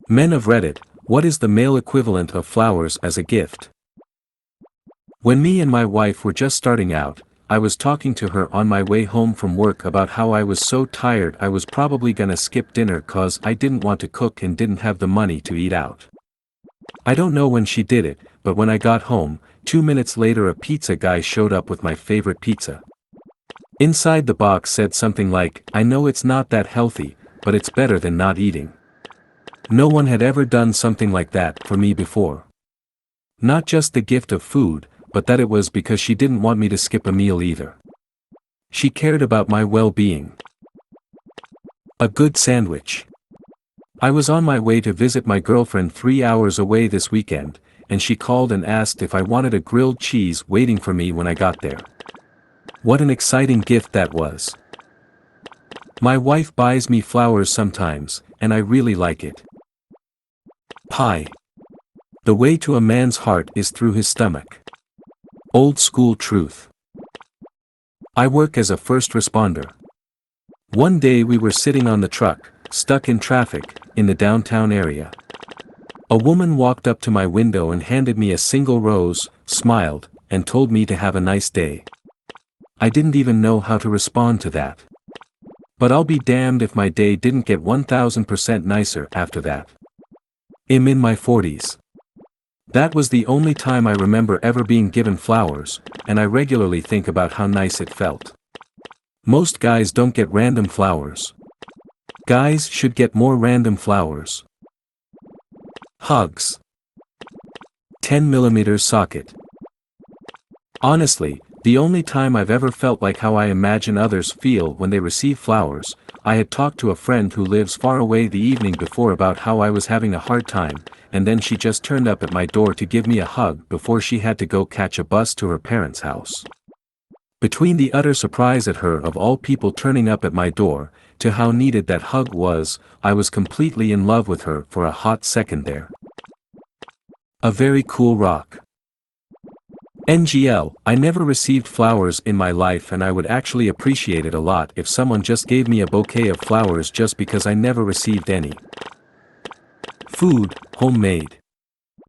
Men of Reddit, what is the male equivalent of flowers as a gift? When me and my wife were just starting out, I was talking to her on my way home from work about how I was so tired I was probably gonna skip dinner cause I didn't want to cook and didn't have the money to eat out. I don't know when she did it, but when I got home, 2 minutes later a pizza guy showed up with my favorite pizza. Inside the box said something like, "I know it's not that healthy, but it's better than not eating." No one had ever done something like that for me before. Not just the gift of food, but that it was because she didn't want me to skip a meal either. She cared about my well-being. A good sandwich. I was on my way to visit my girlfriend 3 hours away this weekend, and she called and asked if I wanted a grilled cheese waiting for me when I got there. What an exciting gift that was. My wife buys me flowers sometimes, and I really like it. Pie. The way to a man's heart is through his stomach. Old school truth. I work as a first responder. One day we were sitting on the truck, stuck in traffic, in the downtown area. A woman walked up to my window and handed me a single rose, smiled, and told me to have a nice day. I didn't even know how to respond to that. But I'll be damned if my day didn't get 1000% nicer after that. I'm in my 40s. That was the only time I remember ever being given flowers, and I regularly think about how nice it felt. Most guys don't get random flowers. Guys should get more random flowers. Hugs. 10mm socket. Honestly, the only time I've ever felt like how I imagine others feel when they receive flowers, I had talked to a friend who lives far away the evening before about how I was having a hard time, and then she just turned up at my door to give me a hug before she had to go catch a bus to her parents' house. Between the utter surprise at her of all people turning up at my door, to how needed that hug was, I was completely in love with her for a hot second there. A very cool rock. NGL, I never received flowers in my life and I would actually appreciate it a lot if someone just gave me a bouquet of flowers just because I never received any. Food, homemade.